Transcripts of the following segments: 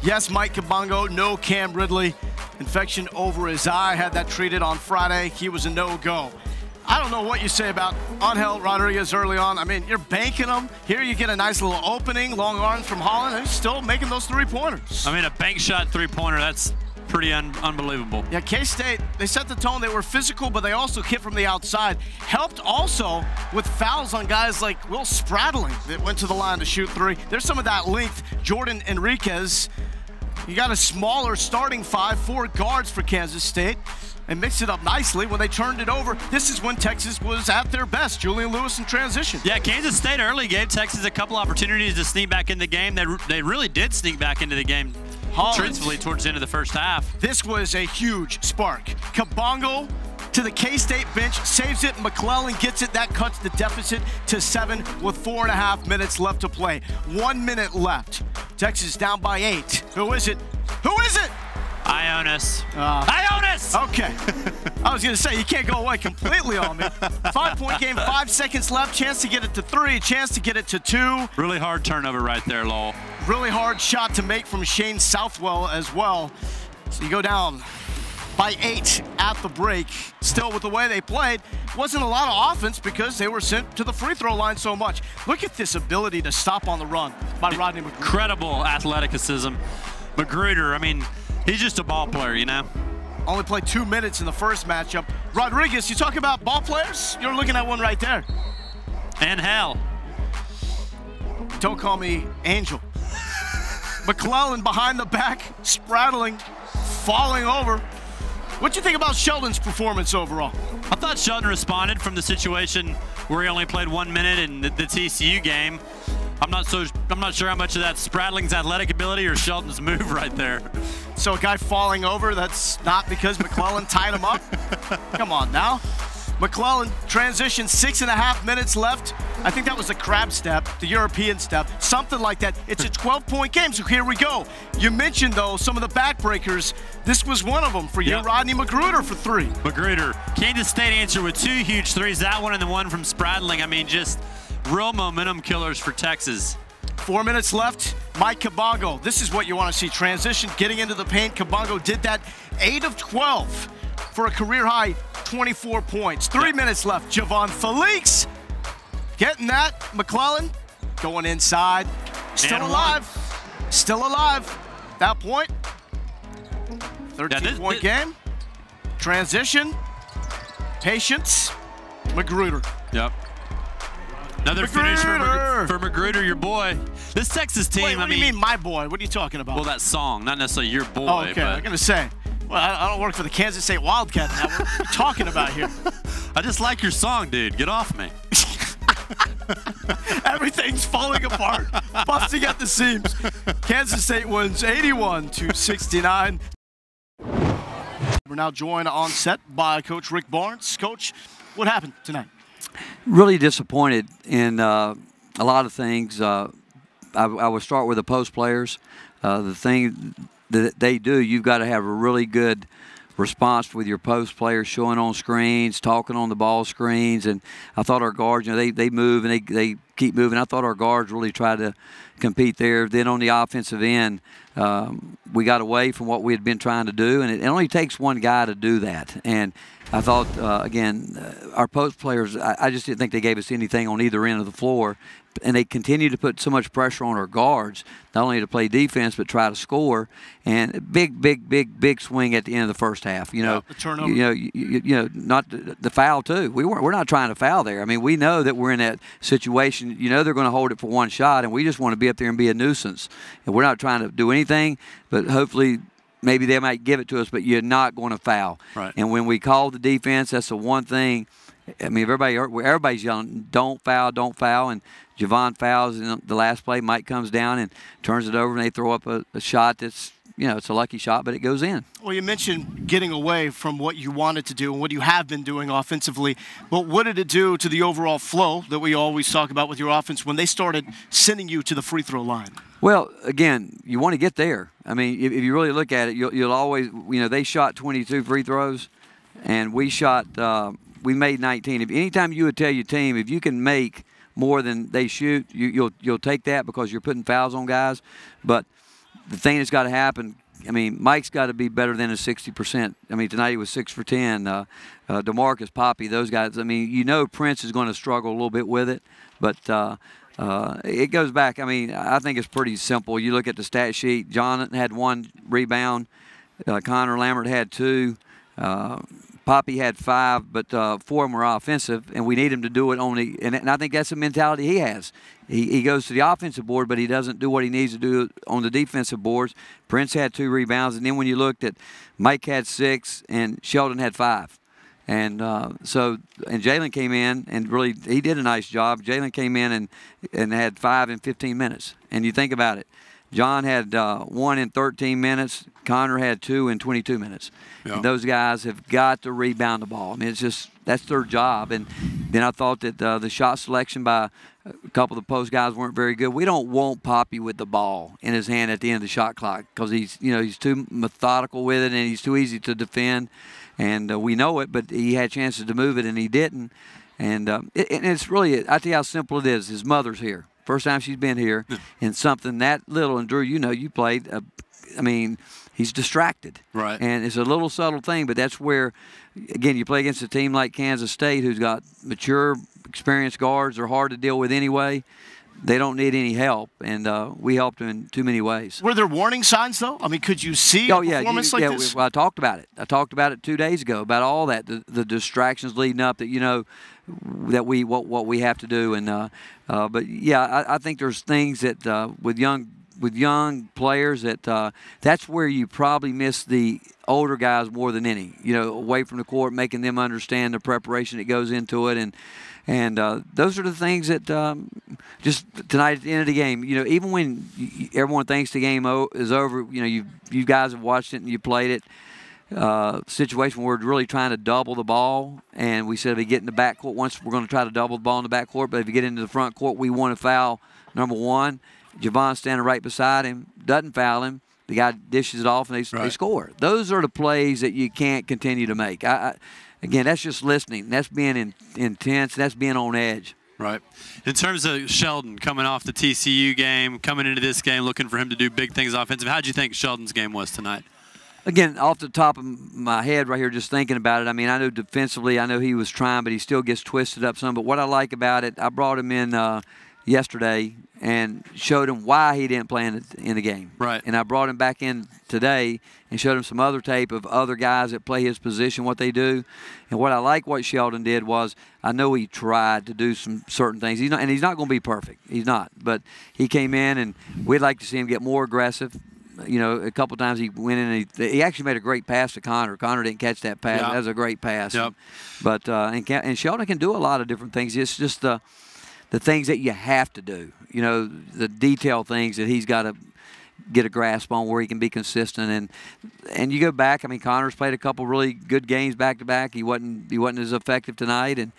Yes, Mike Kabongo, no Cam Ridley. Infection over his eye, had that treated on Friday. He was a no-go. I don't know what you say about Angel Rodriguez early on. I mean, you're banking him. Here you get a nice little opening, long arms from Holland, and he's still making those three-pointers. I mean, a bank shot three-pointer, that's pretty unbelievable. Yeah, K-State, they set the tone. They were physical, but they also hit from the outside. Helped also with fouls on guys like Will Spradling that went to the line to shoot three. There's some of that length. Jordan Enriquez, you got a smaller starting five, 4 guards for Kansas State. They mixed it up nicely when they turned it over. This is when Texas was at their best. Julian Lewis in transition. Yeah, Kansas State early gave Texas a couple opportunities to sneak back in the game. They really did sneak back into the game truthfully towards the end of the first half. This was a huge spark. Kabongo to the K-State bench, saves it. McClellan gets it. That cuts the deficit to 7 with 4.5 minutes left to play. 1 minute left. Texas down by 8. Who is it? Who is it? Ionis. Ionis! Okay. I was going to say, you can't go away completely on me. 5-point game, 5 seconds left. Chance to get it to 3, chance to get it to 2. Really hard turnover right there, Lowell. Really hard shot to make from Shane Southwell as well. So you go down by 8 at the break. Still, with the way they played, wasn't a lot of offense because they were sent to the free throw line so much. Look at this ability to stop on the run by Rodney McGruder. Incredible athleticism. McGruder, I mean, he's just a ball player, you know? Only played 2 minutes in the first matchup. Rodriguez, you talk about ball players? You're looking at one right there. And hell. Don't call me Angel. McClellan behind the back, spraddling, falling over. What'd you think about Sheldon's performance overall? I thought Sheldon responded from the situation where he only played 1 minute in the TCU game. I'm not sure how much of that Spradling's athletic ability or Sheldon's move right there. So a guy falling over, that's not because McClellan tied him up? Come on now. McClellan transition, 6.5 minutes left. I think that was the crab step, the European step, something like that. It's a 12-point game, so here we go. You mentioned, though, some of the backbreakers. This was one of them for you, Rodney McGruder for 3. McGruder. Kansas State answered with 2 huge threes, that one and the one from Spradling. I mean, just real momentum killers for Texas. 4 minutes left. Mike Kabongo. This is what you want to see. Transition, getting into the paint. Kabongo did that. 8 of 12 for a career-high 24 points. 3 minutes left. Javon Felix getting that. McClellan going inside. Still alive. Still alive. At that point, 13-point game. Transition. Patience. McGruder. Yep. Another finish for McGruder, your boy. This Texas team, Wait, what do you mean, my boy? What are you talking about? Well, that song, not necessarily your boy. Oh, okay. I'm going to say, well, I don't work for the Kansas State Wildcats now. What are you talking about here? I just like your song, dude. Get off me. Everything's falling apart, busting at the seams. Kansas State wins 81-69. We're now joined on set by Coach Rick Barnes. Coach, what happened tonight? Really disappointed in a lot of things. I would start with the post players. The thing that they do, you've got to have a really good response with your post players, showing on screens, talking on the ball screens. And I thought our guards, you know, they move and they keep moving. I thought our guards really tried to compete there. Then on the offensive end, we got away from what we had been trying to do, and it only takes one guy to do that. And I thought, again, our post players, I just didn't think they gave us anything on either end of the floor. And they continue to put so much pressure on our guards, not only to play defense, but try to score. And big swing at the end of the first half. You know, the turnover. You know, not the foul too. We're not trying to foul there. I mean, we know that we're in that situation. You know, they're going to hold it for one shot, and we just want to be up there and be a nuisance. And we're not trying to do anything, but hopefully maybe they might give it to us, but you're not going to foul. Right. And when we call the defense, that's the one thing. I mean, everybody's yelling, don't foul, don't foul. And Javon fouls in the last play. Mike comes down and turns it over, and they throw up a shot that's, you know, it's a lucky shot, but it goes in. Well, you mentioned getting away from what you wanted to do and what you have been doing offensively. But what did it do to the overall flow that we always talk about with your offense when they started sending you to the free throw line? Well, again, you want to get there. I mean, if you really look at it, you'll always, you know, they shot 22 free throws, and we shot, we made 19. If anytime you would tell your team, if you can make more than they shoot, you'll take that because you're putting fouls on guys. But the thing that's got to happen, I mean, Mike's got to be better than a 60%. I mean, tonight he was 6 for 10. DeMarcus, Poppy, those guys. I mean, you know Prince is going to struggle a little bit with it, but it goes back. I mean, I think it's pretty simple. You look at the stat sheet. John had 1 rebound. Connor Lambert had 2. Poppy had 5, but 4 of them were offensive, and we need him to do it only. And I think that's the mentality he has. He goes to the offensive board, but he doesn't do what he needs to do on the defensive boards. Prince had 2 rebounds, and then when you looked at Mike had 6 and Sheldon had 5. And Jalen came in and really he did a nice job. Jalen came in and had 5 in 15 minutes. And you think about it, John had 1 in 13 minutes. Connor had 2 in 22 minutes. Yeah. And those guys have got to rebound the ball. I mean, it's just that's their job. And then I thought that the shot selection by a couple of the post guys weren't very good. We don't want Poppy with the ball in his hand at the end of the shot clock because he's too methodical with it and he's too easy to defend. And we know it, but he had chances to move it and he didn't. And it's really, I tell you how simple it is. His mother's here. First time she's been here, and something that little. And Drew, you played. I mean, he's distracted. Right. And it's a little subtle thing, but that's where, again, you play against a team like Kansas State who's got mature, experienced guards. They're hard to deal with anyway. They don't need any help, and we helped them in too many ways. Were there warning signs, though? I mean, could you see a performance like this? Well, I talked about it. I talked about it 2 days ago, about all that, the distractions leading up that, that what we have to do. And but, yeah, I think there's things that with young players that's where you probably miss the older guys more than any, away from the court, making them understand the preparation that goes into it. And those are the things that just tonight at the end of the game, even when everyone thinks the game is over, you guys have watched it and you played it. Situation where we're really trying to double the ball, and we said if we get in the backcourt, once we're going to try to double the ball in the backcourt, but if you get into the front court, we want to foul number 1. Javon's standing right beside him, doesn't foul him. The guy dishes it off, and they score. Those are the plays that you can't continue to make. Again, that's just listening. That's being intense. That's being on edge. Right. In terms of Sheldon coming off the TCU game, coming into this game, looking for him to do big things offensive, how did you think Sheldon's game was tonight? Again, off the top of my head right here, just thinking about it, I mean, I know defensively, I know he was trying, but he still gets twisted up some. But what I like about it, I brought him in yesterday and showed him why he didn't play in the game. Right. And I brought him back in today and showed him some other tape of other guys that play his position, what they do. And what I like what Sheldon did was, I know he tried to do some certain things. He's not going to be perfect. He's not. But he came in, and we'd like to see him get more aggressive. A couple times he went in and he actually made a great pass to Connor. Connor didn't catch that pass. That was a great pass. Yep. But and Sheldon can do a lot of different things. It's just the things that you have to do. The detail things that he's got to get a grasp on where he can be consistent. And you go back. I mean, Connor's played a couple really good games back to back. He wasn't as effective tonight. And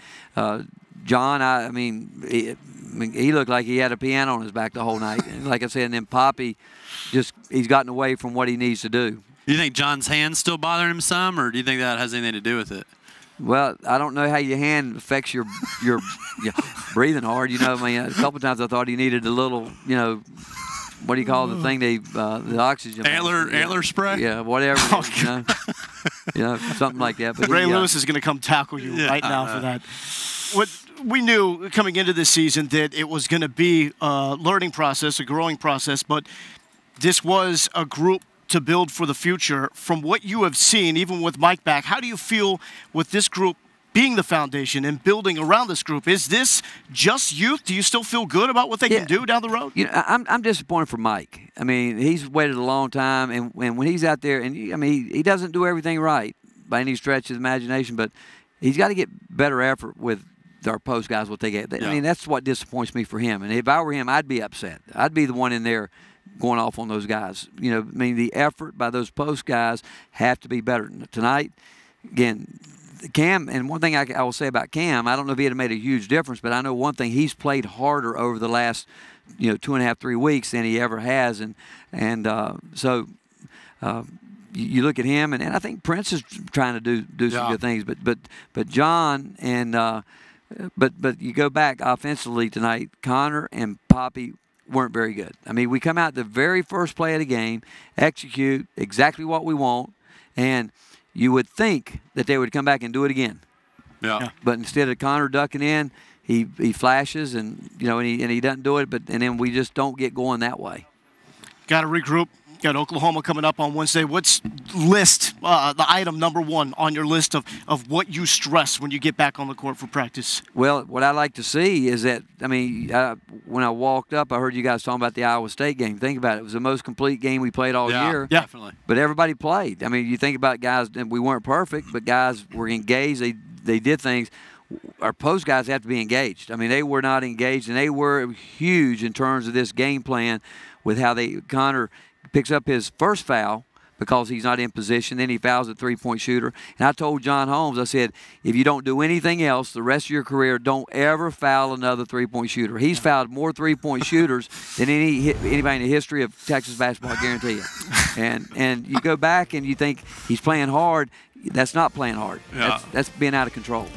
John, I mean, he looked like he had a piano on his back the whole night. And like I said, and then Poppy, he's gotten away from what he needs to do. Do you think John's hand's still bothering him some, or do you think that has anything to do with it? Well, I don't know how your hand affects your breathing hard. I mean, a couple times I thought he needed a little, what do you call the thing the oxygen? Antler spray? Yeah, whatever. Something like that. But Ray Lewis is going to come tackle you right now for that. What we knew coming into this season that it was going to be a learning process, a growing process, but this was a group to build for the future. From what you have seen, even with Mike back, how do you feel with this group being the foundation and building around this group? Is this just youth? Do you still feel good about what they can do down the road? I'm disappointed for Mike. I mean, he's waited a long time, and when he's out there, and he doesn't do everything right by any stretch of the imagination, but he's got to get better effort with our post guys, what they get. I mean, that's what disappoints me for him. And if I were him, I'd be upset. I'd be the one in there going off on those guys. I mean, the effort by those post guys have to be better. Tonight, again, Cam, and one thing I will say about Cam, I don't know if he had made a huge difference, but I know one thing, he's played harder over the last 2.5, 3 weeks than he ever has. So you look at him, and I think Prince is trying to do some good things. But John and but you go back offensively tonight, Connor and Poppy weren't very good. I mean, we come out the very first play of the game, execute exactly what we want, and you would think that they would come back and do it again. Yeah. But instead of Connor ducking in, he flashes and he doesn't do it. And then we just don't get going that way. Got to regroup. Got Oklahoma coming up on Wednesday. What's the item number one on your list of what you stress when you get back on the court for practice? Well, what I like to see is that, I mean, when I walked up, I heard you guys talking about the Iowa State game. Think about it. It was the most complete game we played all year. Yeah, definitely. But everybody played. I mean, you think about guys, and we weren't perfect, but guys were engaged. They did things. Our post guys have to be engaged. I mean, they were not engaged, and they were huge in terms of this game plan with how Connor picks up his first foul because he's not in position. Then he fouls a three-point shooter. And I told John Holmes, I said, if you don't do anything else the rest of your career, don't ever foul another three-point shooter. He's fouled more three-point shooters than anybody in the history of Texas basketball, I guarantee you. And you go back and you think he's playing hard. That's not playing hard. Yeah. That's being out of control.